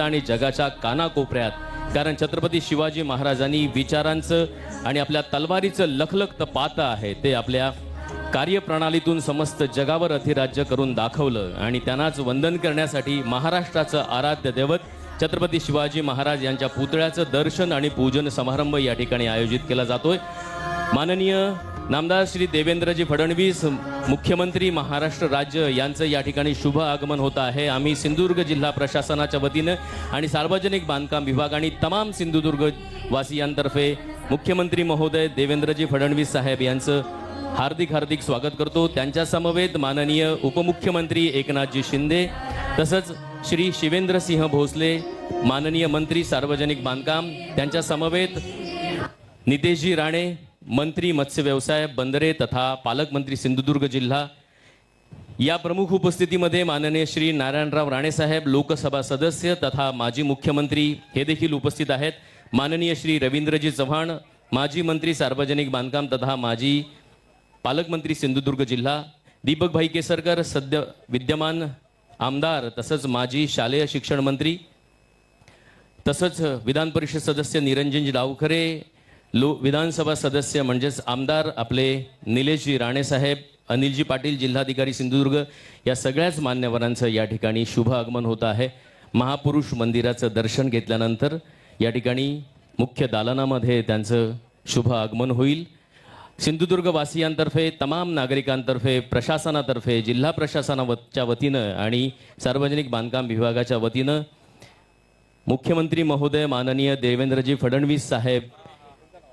आणि जगाच्या कानाकोपऱ्यात, कारण छत्रपती शिवाजी महाराजांनी विचारांचं आणि आपल्या तलवारीचं लखलखतं पातं आहे ते आपल्या कार्यप्रणालीतून समस्त जगावर अधिराज्य करून दाखवलं आणि त्यांनाच वंदन करण्यासाठी महाराष्ट्राचं आराध्य दैवत छत्रपती शिवाजी महाराज यांच्या पुतळ्याचं दर्शन आणि पूजन समारंभ या ठिकाणी आयोजित केला जातोय। माननीय नामदार श्री देवेंद्रजी फडणवीस मुख्यमंत्री महाराष्ट्र राज्य यांचं या ठिकाणी शुभ आगमन होत आहे। आम्ही सिंधुदुर्ग जिल्हा प्रशासनाच्या वतीने आणि सार्वजनिक बांधकाम विभाग आणि तमाम सिंधुदुर्ग वासियांतर्फे मुख्यमंत्री महोदय देवेंद्रजी फडणवीस साहेब यांचं हार्दिक हार्दिक स्वागत करतो। त्यांच्या समवेत माननीय उपमुख्यमंत्री एकनाथजी शिंदे तसंच श्री शिवेंद्रसिंह भोसले माननीय मंत्री सार्वजनिक बांधकाम, त्यांच्या समवेत नितेशजी राणे मंत्री मत्स्य व्यवसाय बंदरे तथा पालकमंत्री सिंधुदुर्ग जिल्हा, या प्रमुख उपस्थितीमध्ये माननीय श्री नारायणराव राणे साहेब लोकसभा सदस्य तथा माजी मुख्यमंत्री हे देखील उपस्थित आहेत। माननीय श्री रवींद्रजी चव्हाण माजी मंत्री सार्वजनिक बांधकाम तथा माजी पालकमंत्री सिंधुदुर्ग जिल्हा, दीपक भाई केसरकर सद्य विद्यमान आमदार तसंच माजी शालेय शिक्षण मंत्री, तसंच विधान परिषद सदस्य निरंजनजी डावखरे, विधानसभा सदस्य म्हणजेच आमदार आपले निलेशजी राणे साहेब, अनिलजी पाटील जिल्हाधिकारी सिंधुदुर्ग, या सगळ्याच मान्यवरांचं या ठिकाणी शुभ आगमन होत आहे। महापुरुष मंदिराचं दर्शन घेतल्यानंतर या ठिकाणी मुख्य दालनामध्ये त्यांचं शुभ आगमन होईल। सिंधुदुर्ग वासियांतर्फे तमाम नागरिकांतर्फे प्रशासनातर्फे जिल्हा प्रशासनाच्या वतीनं आणि सार्वजनिक बांधकाम विभागाच्या वतीनं मुख्यमंत्री महोदय माननीय देवेंद्रजी फडणवीस साहेब,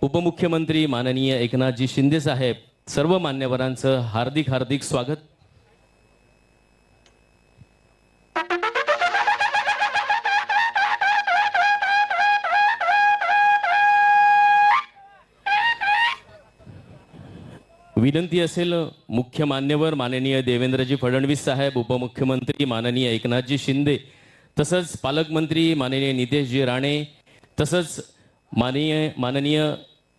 उपमुख्यमंत्री माननीय एकनाथजी शिंदे साहेब, सर्व मान्यवरांचं हार्दिक हार्दिक स्वागत। विनंती असेल मुख्य मान्यवर माननीय देवेंद्रजी फडणवीस साहेब, उपमुख्यमंत्री माननीय एकनाथजी शिंदे तसंच पालकमंत्री माननीय नितेशजी राणे तसंच माननीय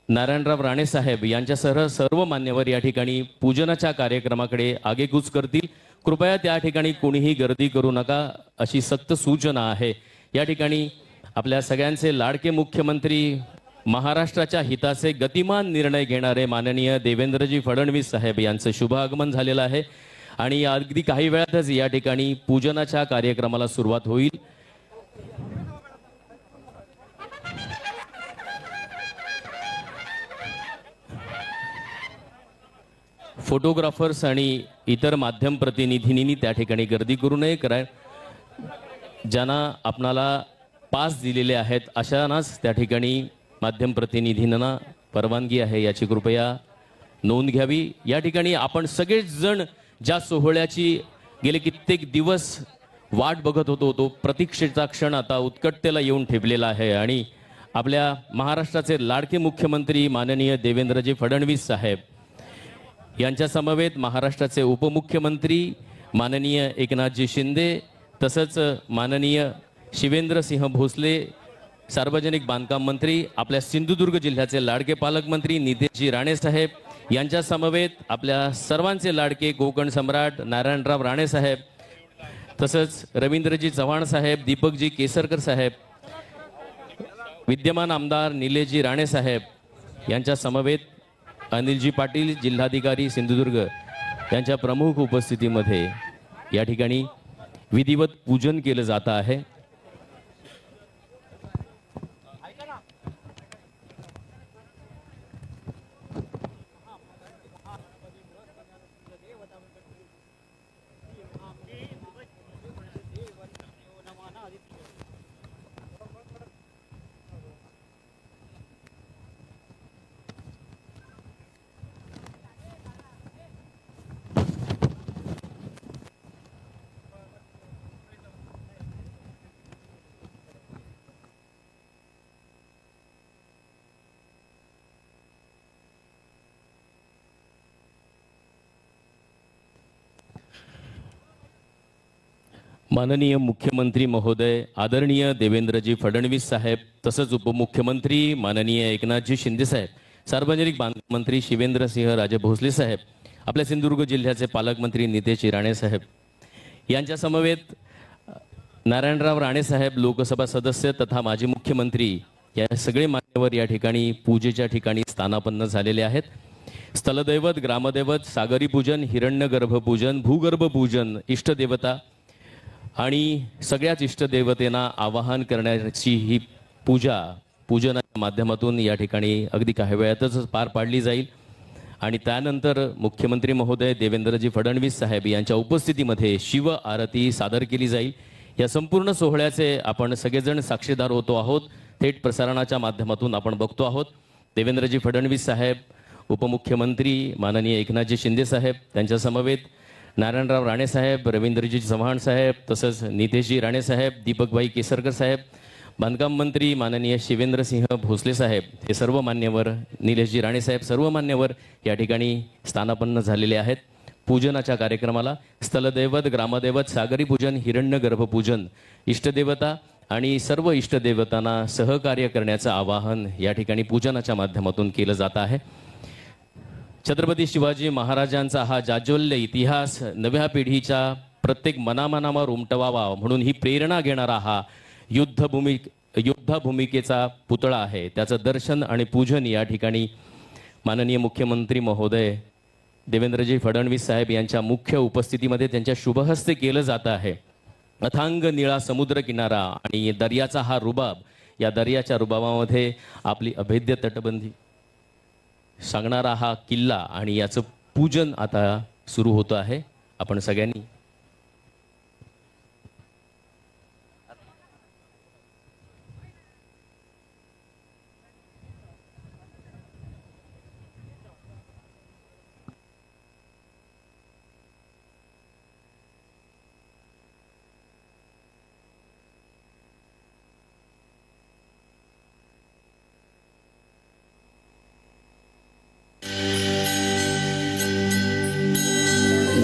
नारायणराव राणे साहेब यांच्यासह सर्व मान्यवर या ठिकाणी पूजनाच्या कार्यक्रमाकडे आगेकूच करतील। कृपया त्या ठिकाणी कोणीही गर्दी करू नका अशी सक्त सूचना आहे। या ठिकाणी आपल्या सगळ्यांचे लाडके मुख्यमंत्री, महाराष्ट्राच्या हिताचे गतिमान निर्णय घेणारे माननीय देवेंद्रजी फडणवीस साहेब यांचं शुभ आगमन झालेलं आहे आणि अगदी काही वेळातच या ठिकाणी पूजनाच्या कार्यक्रमाला सुरुवात होईल। फोटोग्राफर्स आणि इतर माध्यम प्रतिनिधींनी त्या ठिकाणी गर्दी करू नये, कारण ज्यांना आपणाला पास दिलेले आहेत अशांनाच त्या ठिकाणी माध्यम प्रतिनिधींना परवानगी आहे, याची कृपया नोंद घ्यावी। या ठिकाणी आपण सगळेच जण ज्या सोहळ्याची गेले कित्येक दिवस वाट बघत होतो, तो प्रतीक्षेचा क्षण आता उत्कटतेला येऊन ठेपलेला आहे आणि आपल्या महाराष्ट्राचे लाडके मुख्यमंत्री माननीय देवेंद्रजी फडणवीस साहेब यांच्या समवेत महाराष्ट्राचे उपमुख्यमंत्री माननीय एकनाथजी शिंदे तसंच माननीय शिवेंद्रसिंह भोसले सार्वजनिक बांधकाम मंत्री, आपल्या सिंधुदुर्ग जिल्ह्याचे लाडके पालकमंत्री नितेशजी राणे साहेब यांच्या समवेत आपल्या सर्वांचे लाडके कोकण सम्राट नारायणराव राणे साहेब तसंच रवींद्रजी चव्हाण साहेब, दीपकजी केसरकर साहेब, विद्यमान आमदार निलेशजी राणे साहेब यांच्या समवेत अनिलजी पाटील जिल्हाधिकारी सिंधुदुर्ग यांच्या प्रमुख उपस्थितीमध्ये या ठिकाणी विधिवत पूजन केलं जात आहे। माननीय मुख्यमंत्री महोदय आदरणीय देवेंद्रजी फडणवीस साहेब तसंच उपमुख्यमंत्री माननीय एकनाथजी शिंदे साहेब, सार्वजनिक बांधकाम मंत्री शिवेंद्रसिंह राजे भोसले साहेब, आपल्या सिंधुदुर्ग जिल्ह्याचे पालकमंत्री नितेश राणे साहेब यांच्या समवेत नारायणराव राणेसाहेब लोकसभा सदस्य तथा माजी मुख्यमंत्री या सगळे मान्यवर या ठिकाणी पूजेच्या ठिकाणी स्थानापन्न झालेले आहेत. स्थलदैवत, ग्रामदैवत, सागरी पूजन, हिरण्यगर्भ पूजन, भूगर्भ पूजन, इष्टदेवता आणि सगळ्याच इष्टदेवतेना आवाहन करण्याची ही पूजनाच्या माध्यमातून या ठिकाणी अगदी काही वेळातच पार पाडली जाईल. आणि त्यानंतर मुख्यमंत्री महोदय देवेंद्रजी फडणवीस साहेब यांच्या उपस्थितीमध्ये शिव आरती सादर केली जाईल. या संपूर्ण सोहळ्याचे आपण सगळेजण साक्षीदार होतो आहोत. थेट प्रसारणाच्या माध्यमातून आपण बघतो आहोत. देवेंद्रजी फडणवीस साहेब, उपमुख्यमंत्री माननीय एकनाथजी शिंदे साहेब, त्यांच्या समवेत नारायणराव राणे साहेब, रवींद्रजी चव्हाण साहेब, तसंच नितेशजी राणे साहेब, दीपकभाई केसरकर साहेब, बांधकाम मंत्री माननीय शिवेंद्रसिंह भोसले साहेब, हे सर्व मान्यवर, निलेशजी राणे साहेब, सर्व मान्यवर या ठिकाणी स्थानापन्न झालेले आहेत. पूजनाच्या कार्यक्रमाला स्थलदैवत, ग्रामदैवत, सागरी पूजन, हिरण्यगर्भ पूजन, इष्टदेवता आणि सर्व इष्टदेवतांना सहकार्य करण्याचं आवाहन या ठिकाणी पूजनाच्या माध्यमातून केलं जात आहे. छत्रपती शिवाजी महाराजांचा हा जाज्वल्य इतिहास नव्या पिढीच्या प्रत्येक मनामनावर उमटवावा म्हणून ही प्रेरणा घेणारा हा युद्धभूमिकेचा पुतळा आहे. त्याचं दर्शन आणि पूजन या ठिकाणी माननीय मुख्यमंत्री महोदय देवेंद्रजी फडणवीस साहेब यांच्या मुख्य उपस्थितीमध्ये त्यांच्या शुभहस्ते केलं जात आहे. अथांग निळा समुद्र किनारा आणि दर्याचा हा रुबाब, या दर्याच्या रुबाबामध्ये आपली अभेद्य तटबंदी सांगणारा हा किल्ला आणि याचं पूजन आता सुरू होतं आहे. आपण सगळ्यांनी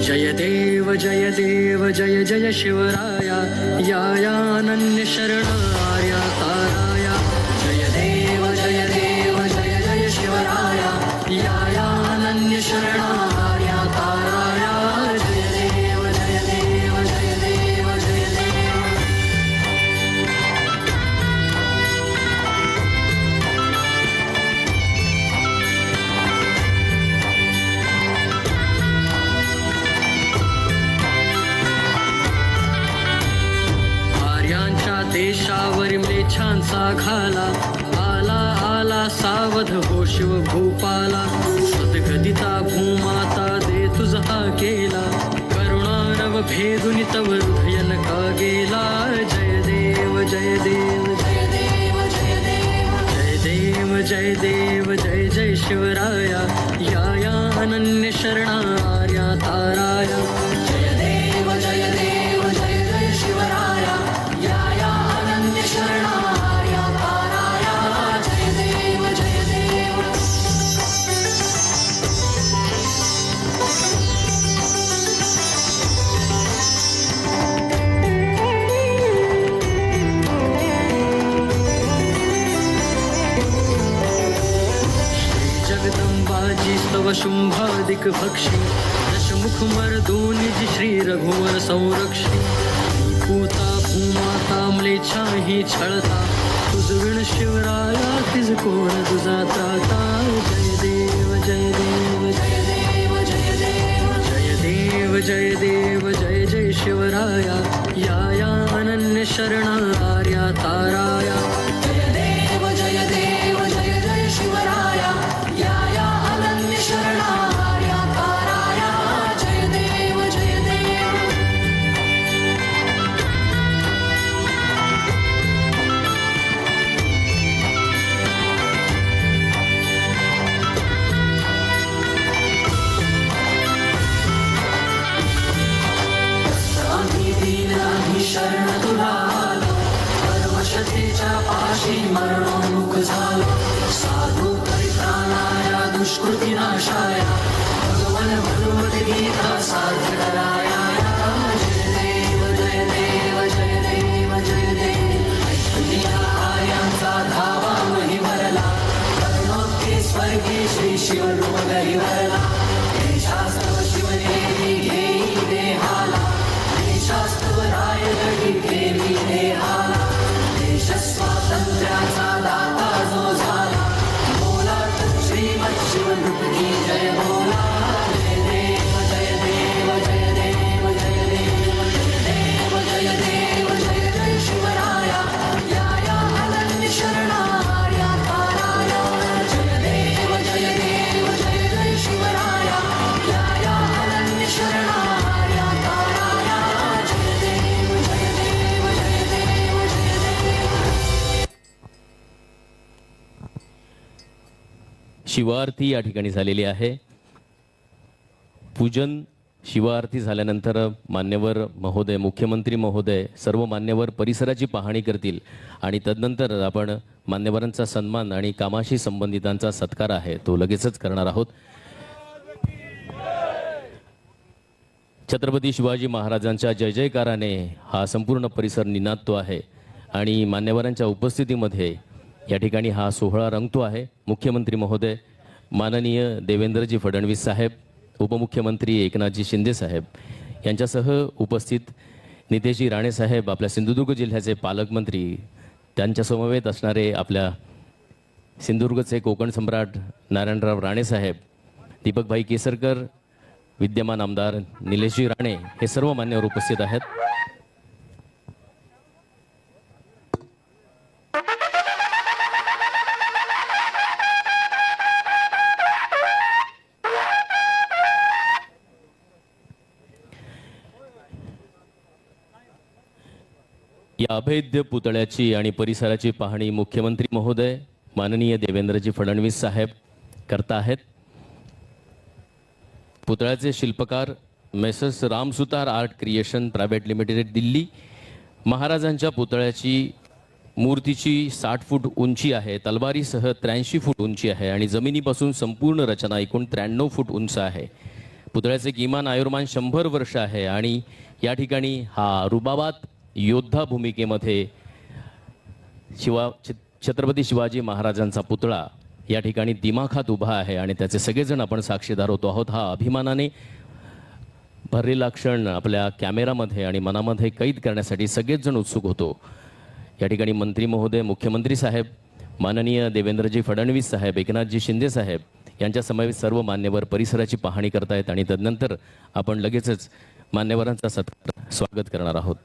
जय देव जय देव जय जय शिवराया, या अनन्य शरण आर्या ताराया. जय देव जय देव जय जय शिवराया, या अनन्य शरण आर्या ताराया. जय देव जय देव जय देव जय देव. देशावर म्लेच्छांचा घाला, आला आला सावध हो शिव भूपाला. सद्गदिता भूमाता दे तुझा केला, करुणारव भेदुनि तव हृदय नका गेला. जय देव जय देव जय देव जय देव जय देव जय देव जय जय शिवराया, या अनन्य शरणार्या ताराया. जय देव जय देव जय जय शिवराया, या अनन्य शरणार्या ताराया. जय देव जय देव. श्री जगदंबाजी स्तव शुंभादिक भक्षी, दशमुख मर्दोनिज श्री रघुवर संरक्षी. पूता भूमाता म्लेच्छा ही छळता, तुझ विण शिवराया तिज कोण तुझा त्राता. जय देव जय देव जय देव जय देव जय देव जय देव जय जय शिवराया, या अनन्य शरणार्या ताराया. जय देव जय देव जय जय शिवराया, या अनन्य शरणार्या ताराया. जय देव जय देव. शरण तुला आलो, परवशतेच्या पाशी मरणोन्मुख झालो. साधू परित्राणाया दुष्कृती नाशाया, भगवन भगवत गीता सार्थ कराया. जय देव जय देव जय देव जय देव. आर्यांचा धावा मही भरला, करुणोक्ती स्वर्गी श्री शिवरूप गहिवरला. हे शास्त्र शिवनेरी घेई देहाला, शास्त्र राय गडी देवी शिवाआरती या ठिकाणी झालेली आहे. पूजन शिवाआरती झाल्यानंतर मान्यवर महोदय, मुख्यमंत्री महोदय, सर्व मान्यवर परिसराची पाहणी करतील आणि तदनंतर आपण मान्यवरांचा सन्मान आणि कामाशी संबंधितांचा सत्कार आहे तो लगेचच करणार आहोत. छत्रपती शिवाजी महाराजांच्या जय जयकाराने हा संपूर्ण परिसर निनादतो आहे आणि मान्यवरांच्या उपस्थितीमध्ये या ठिकाणी हा सोहळा रंगतो आहे. मुख्यमंत्री महोदय माननीय देवेंद्रजी फडणवीस साहेब, उपमुख्यमंत्री एकनाथजी शिंदे साहेब यांच्यासह उपस्थित नितेशजी राणे साहेब, आपल्या सिंधुदुर्ग जिल्ह्याचे पालकमंत्री, त्यांच्या समवेत असणारे आपल्या सिंधुदुर्गचे कोकण सम्राट नारायणराव राणे साहेब, दीपकभाई केसरकर, विद्यमान आमदार निलेशजी राणे, हे सर्व मान्यवर उपस्थित आहेत. या अभेद्य पुतळ्याची आणि परिसराची पाहणी मुख्यमंत्री महोदय माननीय देवेंद्रजी फडणवीस साहेब करता आहेत. पुतळ्याचे शिल्पकार messrs Ram Sutar art creation private limited Delhi. महाराजांच्या पुतळ्याची मूर्तीची 60 फूट उंची आहे, तलवारीसह 83 फूट उंची आहे आणि जमिनीपासून संपूर्ण रचना एकूण 93 फूट उंच आहे. पुतळ्याचे किमान आयुर्मान 100 वर्ष आहे आणि या ठिकाणी हा रुबाबात योद्धा भूमिकेमध्ये छत्रपती शिवाजी महाराजांचा पुतळा या ठिकाणी दिमाखात उभा आहे आणि त्याचे सगळेजण आपण साक्षीदार होतो आहोत. हा अभिमानाने भरलेला क्षण आपल्या कॅमेरामध्ये आणि मनामध्ये कैद करण्यासाठी सगळेच जण उत्सुक होतो. या ठिकाणी मंत्री महोदय, मुख्यमंत्री साहेब, माननीय देवेंद्रजी फडणवीस साहेब, एकनाथजी शिंदे साहेब यांच्या समवेत सर्व मान्यवर परिसराची पाहणी करतायत आणि तदनंतर आपण लगेचच मान्यवरांचा सत्कार स्वागत करणार आहोत.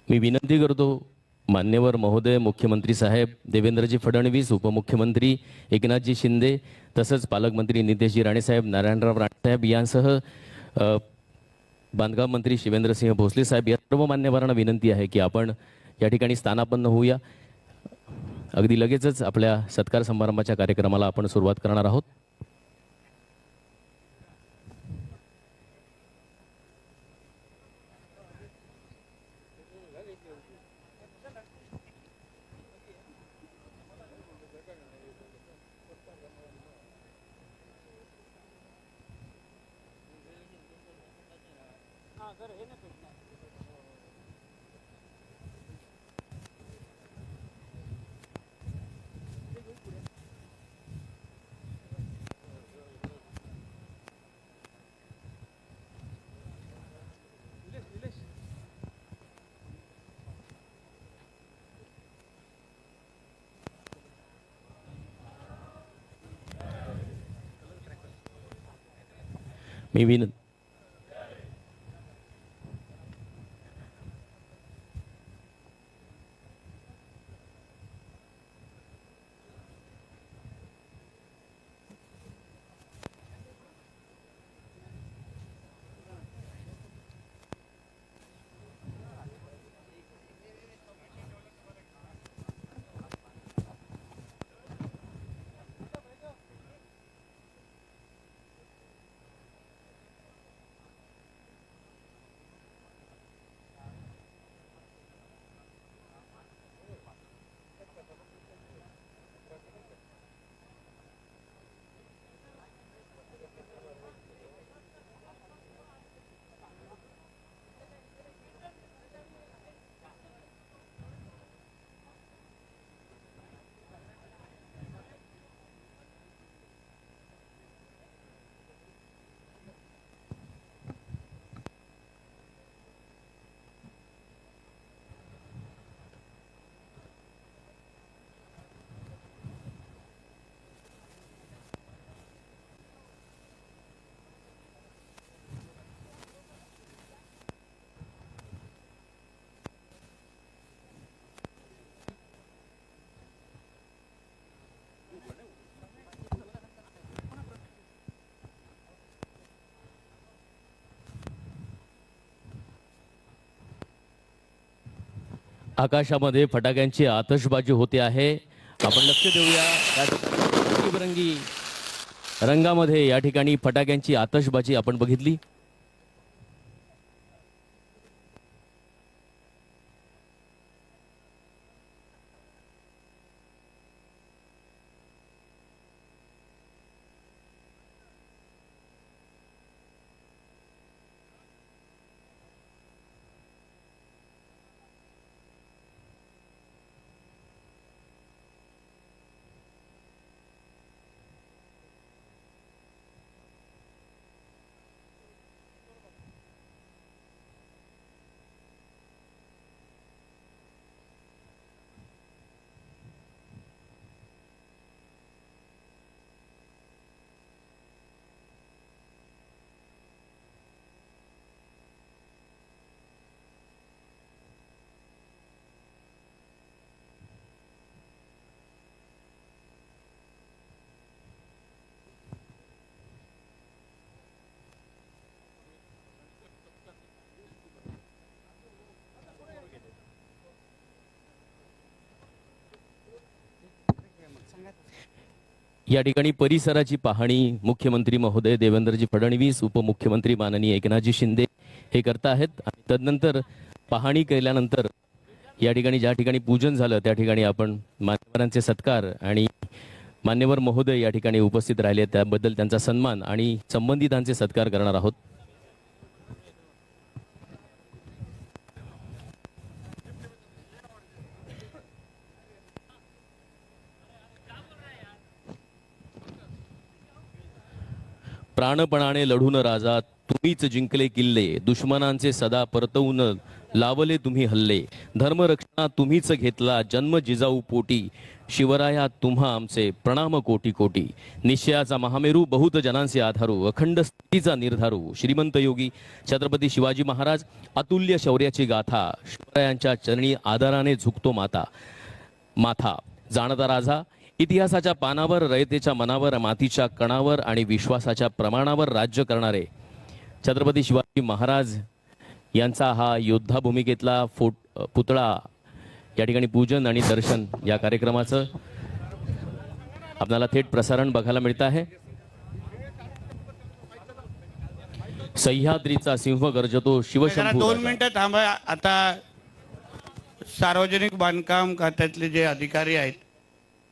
मी विनंती करतो मान्यवर महोदय, मुख्यमंत्री साहेब देवेंद्रजी फडणवीस, उपमुख्यमंत्री एकनाथजी शिंदे, तसंच पालकमंत्री नितेशजी राणे साहेब, नारायणराव राणे साहेब यांसह बांधकाम मंत्री शिवेंद्रसिंह भोसले साहेब या सर्व मान्यवरांना विनंती आहे की आपण या ठिकाणी स्थानापन्न होऊया. अगदी लगेचच आपल्या सत्कार समारंभाच्या कार्यक्रमाला आपण सुरुवात करणार आहोत. मी विन आकाशामध्ये फटाक्यांची आतषबाजी होते आहे. आपण लक्ष देऊया या रंगीबेरंगी रंगामध्ये या ठिकाणी फटाक्यांची आतषबाजी आपण बघितली. या ठिकाणी परिसराची पाहणी मुख्यमंत्री महोदय देवेंद्रजी फडणवीस, उपमुख्यमंत्री माननीय एकनाथजी शिंदे हे करत आहेत. आणि तदनंतर पाहणी केल्यानंतर या ठिकाणी ज्या ठिकाणी पूजन झालं त्या ठिकाणी आपण मान्यवरांचे सत्कार आणि मान्यवर महोदय या ठिकाणी उपस्थित राहिले त्याबद्दल त्यांचा सन्मान आणि संबंधितांचे सत्कार करणार आहोत. प्राणपणाने लढून राजा तुम्हीच जिंकले किल्ले, दुश्मनांचे सदा परतवून लावले तुम्ही हल्ले, धर्मरक्षणा तुम्हीच घेतला जन्म जिजाऊ पोटी, शिवराया तुम्हा आमचे प्रणाम कोटी कोटी, निश्चयाचा महामेरू बहुत जनांचे आधारू, अखंड स्थितीचा निर्धारू, श्रीमंत योगी छत्रपती शिवाजी महाराज, अतुल्य शौर्याची गाथा, शिवरायांच्या चरणी आदराने झुकतो माथा, जाणता राजा इतिहासाच्या पानावर, रयतेच्या मनावर, मातीच्या कणावर आणि विश्वासाच्या प्रमाणावर राज्य करणारे छत्रपती शिवाजी महाराज यांचा हा योद्धा भूमिकेतला पुतळा या ठिकाणी पूजन आणि दर्शन या कार्यक्रमाचं आपल्याला थेट प्रसारण बघायला मिळत आहे. सह्याद्रीचा सिंह गर्जतो शिवशंभू. 2 मिनिटं थांबा. आता सार्वजनिक बांधकाम खात्यातले जे अधिकारी आहेत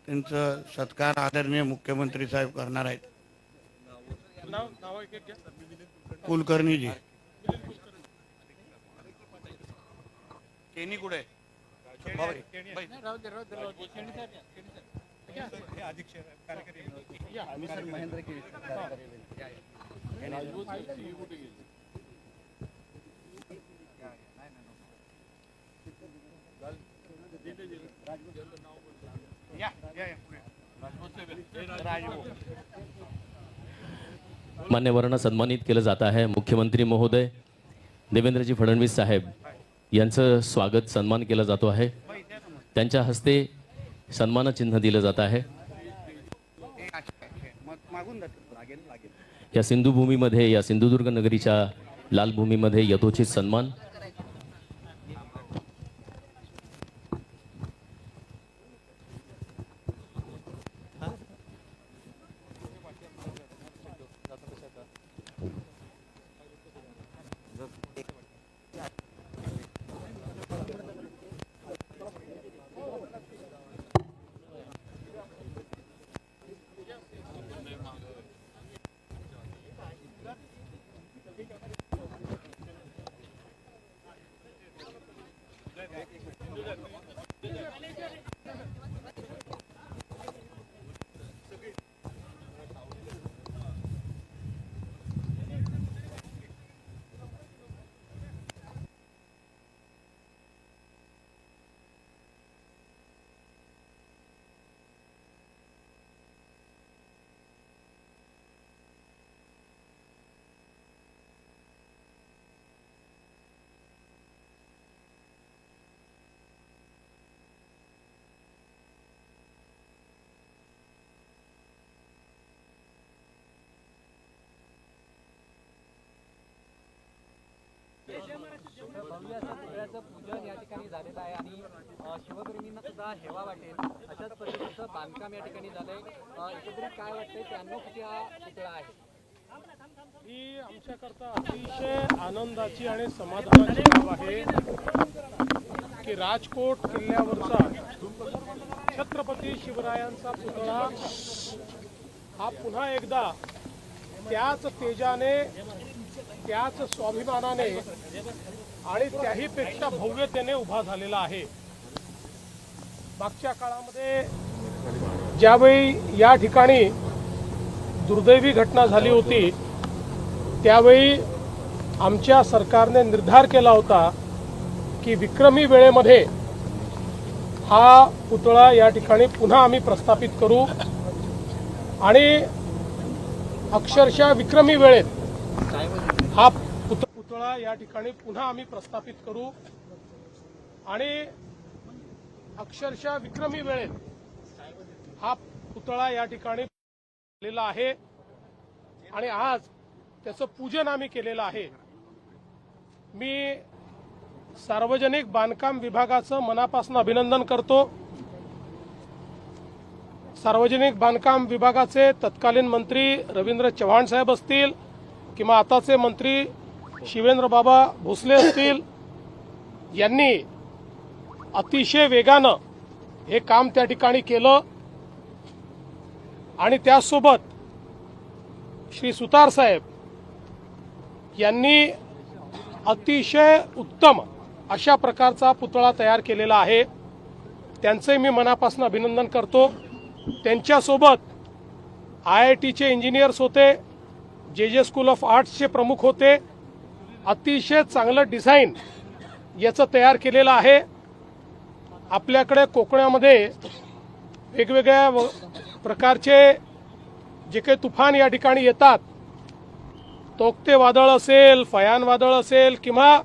त्यांचं सत्कार आदरणीय मुख्यमंत्री साहेब करणार आहेत. कुलकर्णीजी केनी कुठे मान्यवरांना सन्मानित केलं जात आहे. मुख्यमंत्री महोदय देवेंद्रजी फडणवीस साहेब यांचं स्वागत सन्मान केला जातो आहे. त्यांच्या हस्ते सन्मान चिन्ह दिलं जात आहे. या सिंधुभूमीमध्ये या सिंधुदुर्ग नगरीच्या लाल भूमीमध्ये यथोचित सन्मान. मूर्तीचं पूजन या ठिकाणी झालेलं आहे आणि शिवप्रेमींना सुद्धा हेवा वाटेल अशाच पद्धतीचं बांधकाम या ठिकाणी झालंय। एकंदरीत काय वाटतंय 93 फुटी हा पुतळा आहे। ही आमच्याकरता अतिशय आनंदाची आणि समाधानाची बाब आहे की राजकोट किल्ल्यावरचा छत्रपती शिवरायांचा पुतळा हा पुन्हा एकदा त्याच तेजाने, त्याच स्वाभिमानाने आणि त्याहीपेक्षा भव्यतेने उभा झालेला आहे। मागच्या काळामध्ये ज्यावेळी या ठिकाणी दुर्दैवी घटना झाली होती त्यावेळी आमच्या सरकारने निर्धार केला होता की विक्रमी वेळेमध्ये हा पुतळा या ठिकाणी पुन्हा आम्ही प्रस्थापित करू आणि अक्षरशः विक्रमी वेळेत हा पुतळा या ठिकाणी पुन्हा आम्ही प्रस्थापित करू आणि अक्षरशः विक्रमी वेळेत हा पुतळा या ठिकाणी आलेला आहे आणि आज त्याचं पूजन आम्ही केलेलं आहे। मी सार्वजनिक बांधकाम विभागाचं मनापासून अभिनंदन करतो। सार्वजनिक बांधकाम विभागाचे तत्कालीन मंत्री रवींद्र चव्हाण साहेब असतील किंवा आताचे मंत्री शिवेंद्र बाबा भोसले असतील, यांनी अतिशय वेगानं हे काम त्या ठिकाणी केलं आणि त्यासोबत श्री सुतार साहेब यांनी अतिशय उत्तम अशा प्रकारचा पुतळा तयार केलेला आहे। त्यांचे मी मनापासून अभिनंदन करतो। त्यांच्यासोबत IITचे इंजिनियर्स होते, JJ स्कूल ऑफ आर्ट्सचे प्रमुख होते। अतिशय चांगलं डिझाईन याचं तयार केलेलं आहे। आपल्याकडे कोकणामध्ये वेगवेगळ्या प्रकारचे जे काही तुफान या ठिकाणी येतात, तोक्ते वादळ असेल, फयान वादळ असेल किंवा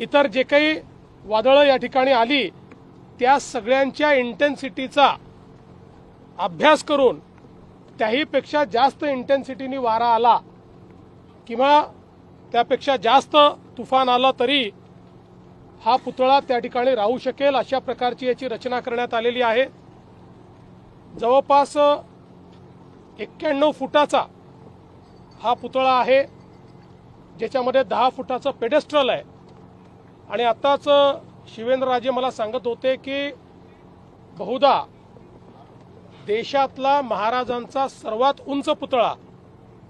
इतर जे काही वादळं या ठिकाणी आली त्या सगळ्यांच्या इंटेन्सिटीचा अभ्यास करून त्याहीपेक्षा जास्त इंटेन्सिटीने वारा आला किंवा त्यापेक्षा जास्त तुफान आलं तरी हा पुतळा त्या ठिकाणी राहू शकेल अशा प्रकारची याची रचना करण्यात आलेली आहे। जवळपास 91 फुटाचा हा पुतळा आहे, ज्याच्यामध्ये 10 फुटाचं पेडेस्ट्रल आहे आणि आताच शिवेंद्रराजे मला सांगत होते की बहुधा देशातला महाराजांचा सर्वात उंच पुतळा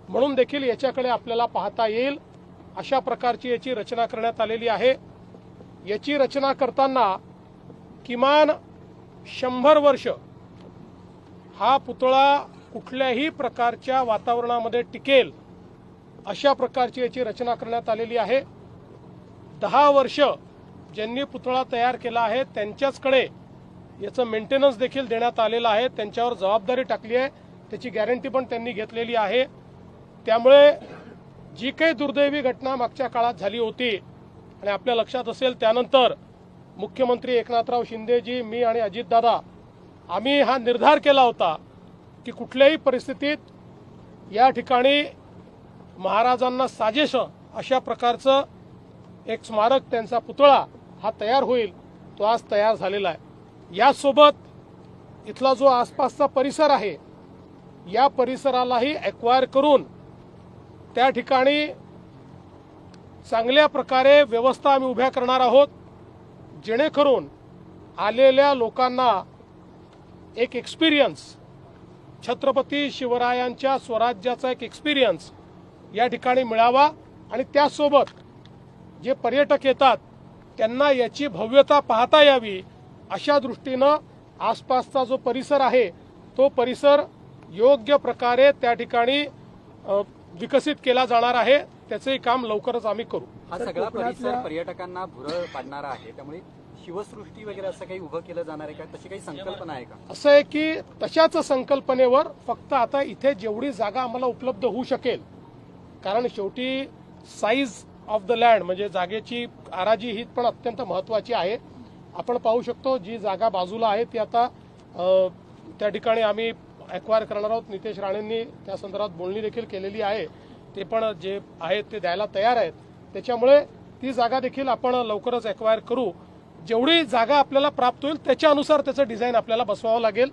म्हणून देखील याच्याकडे आपल्याला पाहता येईल अशा प्रकारची याची रचना करण्यात आलेली आहे। याची रचना करताना किमान 100 वर्ष हा पुतळा कुठल्याही प्रकारच्या वातावरणामध्ये टिकेल अशा प्रकारची याची रचना करण्यात आलेली आहे। 10 वर्ष ज्यांनी पुतळा तयार केला आहे त्यांच्याचकडे याचं मेंटेनन्स देखील देण्यात आलेलं आहे, त्यांच्यावर जबाबदारी टाकली आहे, त्याची गॅरंटी पण त्यांनी घेतलेली आहे। त्यामुळे जी काही दुर्दैवी घटना मागच्या काळात झाली होती आणि आपल्या लक्षात असेल त्यानंतर मुख्यमंत्री एकनाथराव शिंदेजी, मी आणि अजितदादा आम्ही हा निर्धार केला होता की कुठल्याही परिस्थितीत या ठिकाणी महाराजांना साजेश अशा प्रकारचं एक स्मारक, त्यांचा पुतळा हा तयार होईल, तो आज तयार झालेला आहे। यासोबत इथला जो आसपासचा परिसर आहे या परिसरालाही एक्वायर करून त्या ठिकाणी चांगल्या प्रकारे व्यवस्था आम्ही उभ्या करणार आहोत, जेणेकरून आलेल्या लोकांना एक एक्सपिरियन्स, छत्रपती शिवरायांच्या स्वराज्याचा एक एक्सपिरियन्स या ठिकाणी मिळावा आणि त्यासोबत जे पर्यटक येतात त्यांना याची भव्यता पाहता यावी अशा दृष्टीनं आसपासचा जो परिसर आहे तो परिसर योग्य प्रकारे त्या ठिकाणी विकसित केला जाणार आहे। त्याचंही काम लवकरच आम्ही करू। हा सगळा परिसर पर्यटकांना भुरळ पाडणारा आहे, त्यामुळे शिवसृष्टी वगैरे असं काही उभं केलं जाणार आहे का? तशी काही संकल्पना आहे का? असं आहे की तशाच संकल्पनेवर फक्त आता इथे जेवढी जागा आम्हाला उपलब्ध होऊ शकेल, कारण शेवटी साईज ऑफ द लँड म्हणजे जागेची आराजी ही पण अत्यंत महत्त्वाची आहे। आपण पाहू शकतो जी जागा बाजूला आहे ती आता त्या ठिकाणी आम्ही एक्वायर करणार आहोत। नितेश राणेंनी त्या संदर्भात बोलणी देखील केलेली आहे, ते पण जे आहेत ते द्यायला तयार आहेत। त्याच्यामुळे ती जागा देखील आपण लवकरच एक्वायर करू. जेवढी जागा आपल्याला प्राप्त होईल त्याच्यानुसार त्याचं डिझाईन आपल्याला बसवावं लागेल,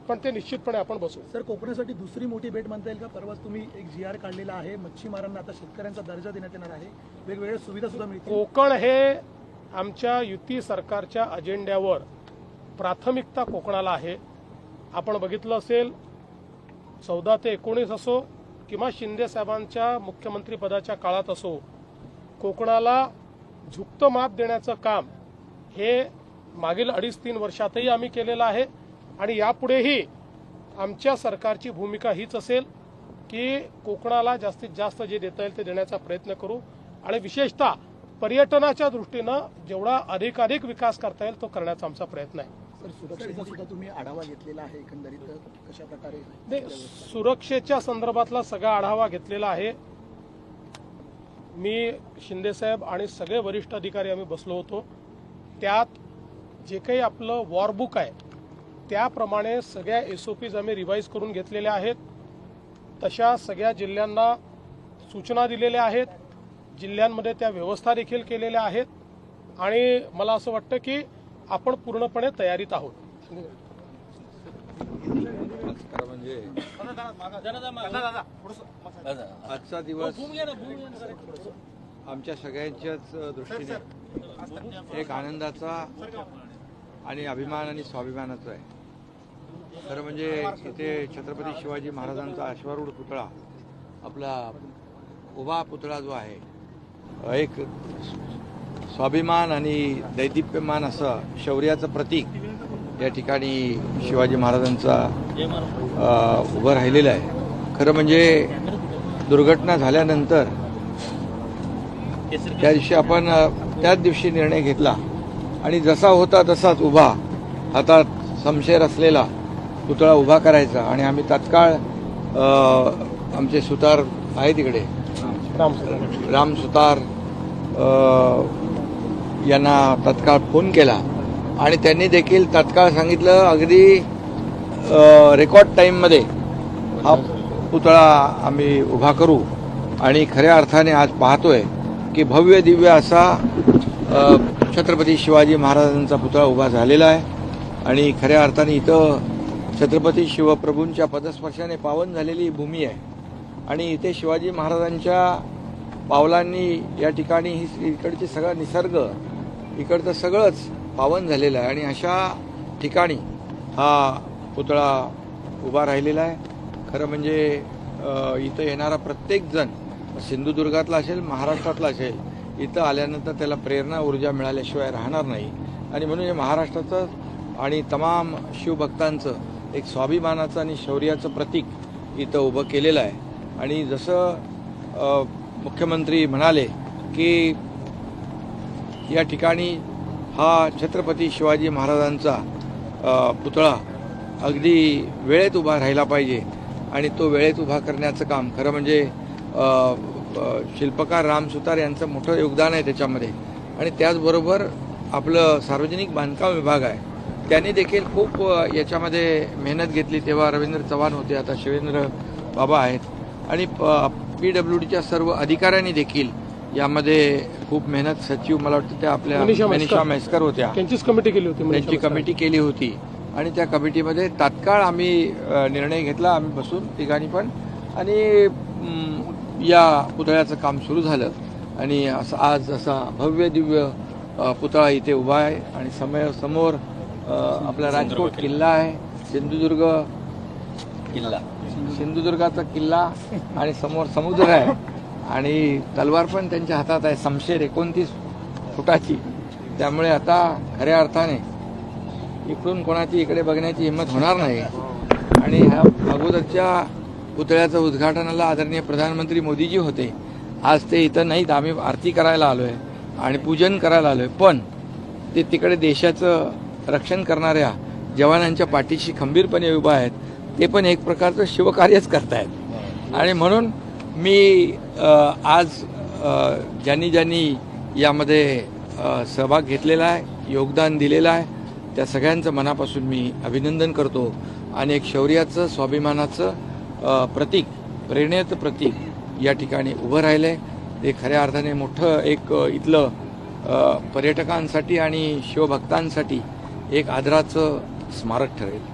पण ते निश्चितपणे आपण बसवू. सर, कोकणासाठी दुसरी मोठी भेट म्हणता येईल का? परवाच तुम्ही एक GR काढलेला आहे, मच्छीमारांना आता शेतकऱ्यांचा दर्जा देण्यात येणार आहे, वेगवेगळ्या सुविधा सुद्धा मिळतील. कोकण हे आमच्या युती सरकारच्या अजेंड्यावर प्राथमिकता कोकणाला आहे. आपण बघितलं असेल 14 ते 19 असो किंवा शिंदे साहेबांच्या मुख्यमंत्री पदाच्या काळात असो, कोकणाला झुकतं माप देण्याचं काम हे मागील 2.5-3 वर्षातही आम्ही केलेलं आहे आणि यापुढेही आमच्या सरकारची भूमिका हीच असेल की कोकणाला जास्तीत जास्त जे देता येईल ते देण्याचा प्रयत्न करू आणि विशेषतः पर्यटनाच्या दृष्टीनं जेवढा अधिकाधिक विकास करता येईल तो करण्याचा आमचा प्रयत्न आहे. सर, सुरक्षेचा सुद्धा तुम्ही आढावा घेतलेला आहे, एकंदरीत कशा प्रकारे? सुरक्षेच्या संदर्भातला सगळा आढावा घेतलेला आहे. मी शिंदेसाहेब आणि सगळे वरिष्ठ अधिकारी आम्ही बसलो होतो. त्यात जे काही आपलं वॉरबुक आहे त्याप्रमाणे सगळ्या SOPs आम्ही रिवाईज करून घेतलेल्या आहेत. तशा सगळ्या जिल्ह्यांना सूचना दिलेल्या आहेत, जिल्ह्यांमध्ये त्या व्यवस्था देखील केलेल्या आहेत आणि मला असं वाटतं की आपण पूर्णपणे तयारीत आहोत. म्हणजे आजचा दिवस आमच्या सगळ्यांच्याच दृष्टीने एक आनंदाचा आणि अभिमान आणि स्वाभिमानाचा आहे. खरं म्हणजे इथे छत्रपती शिवाजी महाराजांचा अश्वारूढ पुतळा, आपला उभा पुतळा जो आहे, एक स्वाभिमान आणि दैदिप्यमान असं शौर्याचं प्रतीक या ठिकाणी शिवाजी महाराजांचा उभं राहिलेलं आहे. खरं म्हणजे दुर्घटना झाल्यानंतर त्या दिवशी आपण त्याच दिवशी निर्णय घेतला आणि जसा होता तसाच उभा, हातात शमशेर असलेला पुतळा उभा करायचा आणि आम्ही तात्काळ आमचे सुतार आहे तिकडे, राम सुतार यांना तात्काळ फोन केला आणि त्यांनी देखील तात्काळ सांगितलं अगदी रेकॉर्ड टाईममध्ये हा पुतळा आम्ही उभा करू. आणि खऱ्या अर्थाने आज पाहतोय की भव्य दिव्य असा छत्रपती शिवाजी महाराजांचा पुतळा उभा झालेला आहे आणि खऱ्या अर्थाने इथं छत्रपती शिवप्रभूंच्या पदस्पर्शाने पावन झालेली भूमी आहे आणि इथे शिवाजी महाराजांच्या पावलांनी या ठिकाणी ही इकडचे सगळा निसर्ग, इकडचं सगळंच पावन झालेलं आहे आणि अशा ठिकाणी हा पुतळा उभा राहिलेला आहे. खरं म्हणजे इथं येणारा प्रत्येक जण सिंधुदुर्गातला असेल, महाराष्ट्रातला असेल, इथं आल्यानंतर त्याला प्रेरणा ऊर्जा मिळाल्याशिवाय राहणार नाही आणि म्हणून हे महाराष्ट्राचं आणि तमाम शिवभक्तांचं एक स्वाभिमानाचं आणि शौर्याचं प्रतीक इथं उभं केलेलं आहे. आणि जसं मुख्यमंत्री म्हणाले की या ठिकाणी हा छत्रपती शिवाजी महाराजांचा पुतळा अगदी वेळेत उभा राहिला पाहिजे आणि तो वेळेत उभा करण्याचं काम खरं म्हणजे शिल्पकार राम सुतार यांचं मोठं योगदान आहे त्याच्यामध्ये. आणि त्याचबरोबर आपलं सार्वजनिक बांधकाम विभाग आहे, त्यांनी देखील खूप याच्यामध्ये मेहनत घेतली. तेव्हा रवींद्र चव्हाण होते, आता शिवेंद्र बाबा आहेत आणि PWDच्या सर्व अधिकाऱ्यांनी देखील यामध्ये खूप मेहनत, सचिव मला वाटतं त्या आपल्या मनीषा म्हैसकर होत्या, त्यांचीच कमिटी केली होती, त्यांची कमिटी केली होती आणि त्या कमिटीमध्ये तात्काळ आम्ही निर्णय घेतला, आम्ही बसून तिघांनी पण, आणि या पुतळ्याचं काम सुरू झालं आणि असं आज असा भव्य दिव्य पुतळा इथे उभा आहे. आणि समोर आपला राजकोट किल्ला आहे, सिंधुदुर्गाचा किल्ला आणि समोर समुद्र आहे आणि तलवार पण त्यांच्या हातात आहे, शमशेर 29 फुटाची. त्यामुळे आता खऱ्या अर्थाने इकडून कोणाची इकडे बघण्याची हिंमत होणार नाही. आणि ह्या अगोदरच्या पुतळ्याचं उद्घाटनाला आदरणीय प्रधानमंत्री मोदीजी होते. आज ते इथं नाहीत, आम्ही आरती करायला आलोय आणि पूजन करायला आलोय, पण ते तिकडे देशाचं रक्षण करणाऱ्या जवानांच्या पाठीशी खंबीरपणे उभा आहेत. ते पण एक प्रकारचं शिवकार्यच करतायत. आणि म्हणून मी आज ज्यांनी यामध्ये सहभाग घेतलेला आहे, योगदान दिलेलं आहे, त्या सगळ्यांचं मनापासून मी अभिनंदन करतो. आणि एक शौर्याचं, स्वाभिमानाचं प्रतीक, प्रेरणेचं प्रतीक या ठिकाणी उभं राहिलं आहे. ते खऱ्या अर्थाने मोठं एक इथलं पर्यटकांसाठी आणि शिवभक्तांसाठी एक आदराचं स्मारक ठरेल.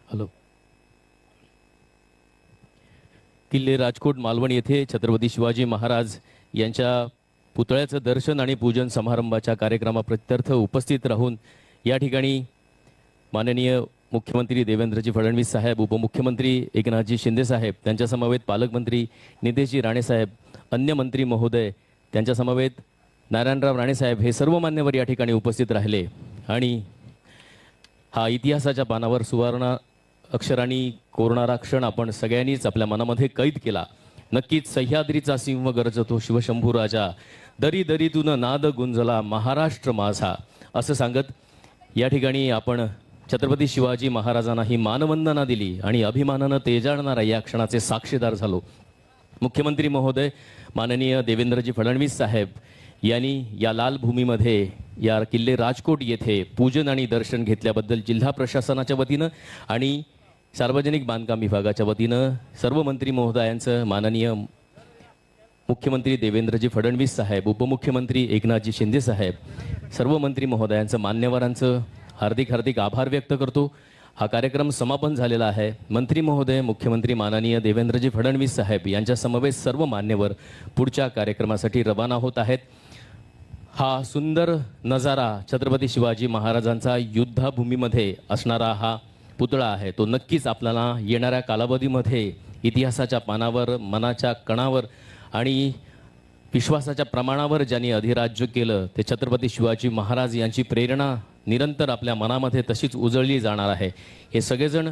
हॅलो. किल्ले राजकोट मालवण येथे छत्रपती शिवाजी महाराज यांच्या पुतळ्याचं दर्शन आणि पूजन समारंभाच्या कार्यक्रमाप्रित्यर्थ उपस्थित राहून या ठिकाणी माननीय मुख्यमंत्री देवेंद्रजी फडणवीस साहेब, उपमुख्यमंत्री एकनाथजी शिंदे साहेब, त्यांच्या समवेत पालकमंत्री नितेशजी राणे साहेब, अन्य मंत्री महोदय, त्यांच्या समवेत नारायणराव राणे साहेब, हे सर्व मान्यवर या ठिकाणी उपस्थित राहिले आणि हा इतिहासाच्या पानावर सुवर्ण अक्षरांनी कोरणारा क्षण आपण सगळ्यांनीच आपल्या मनामध्ये कैद केला. नक्कीच सह्याद्रीचा सिंह गरजतो शिवशंभू राजा, दरी दरीतून नाद गुंजला महाराष्ट्र माझा, असं सांगत या ठिकाणी आपण छत्रपती शिवाजी महाराजांना ही मानवंदना दिली आणि अभिमानानं तेजाळणारा या क्षणाचे साक्षीदार झालो. मुख्यमंत्री महोदय माननीय देवेंद्रजी फडणवीस साहेब यांनी या लाल भूमीमध्ये या किल्ले राजकोट येथे पूजन आणि दर्शन घेतल्याबद्दल जिल्हा प्रशासनाच्या वतीनं आणि सार्वजनिक बांधकाम विभागाच्या वतीनं सर्व मंत्री महोदयांचं, माननीय मुख्यमंत्री देवेंद्रजी फडणवीस साहेब, उपमुख्यमंत्री एकनाथजी शिंदे साहेब, सर्व मंत्री महोदयांचं, मान्यवरांचं हार्दिक हार्दिक आभार व्यक्त करतो. हा कार्यक्रम समापन झालेला आहे. मंत्री महोदय, मुख्यमंत्री माननीय देवेंद्रजी फडणवीस साहेब यांच्या समवेत सर्व मान्यवर पुढच्या कार्यक्रमासाठी रवाना होत आहेत. हा सुंदर नजारा छत्रपती शिवाजी महाराजांचा युद्धभूमीमध्ये असणारा हा पुतळा आहे. तो नक्कीच आपल्याला येणाऱ्या कालावधीमध्ये इतिहासाच्या पानावर, मनाच्या कणावर आणि विश्वासाच्या प्रमाणावर ज्यांनी अधिराज्य केलं ते छत्रपती शिवाजी महाराज यांची प्रेरणा निरंतर आपल्या मनामध्ये तशीच उजळली जाणार आहे. हे सगळेजण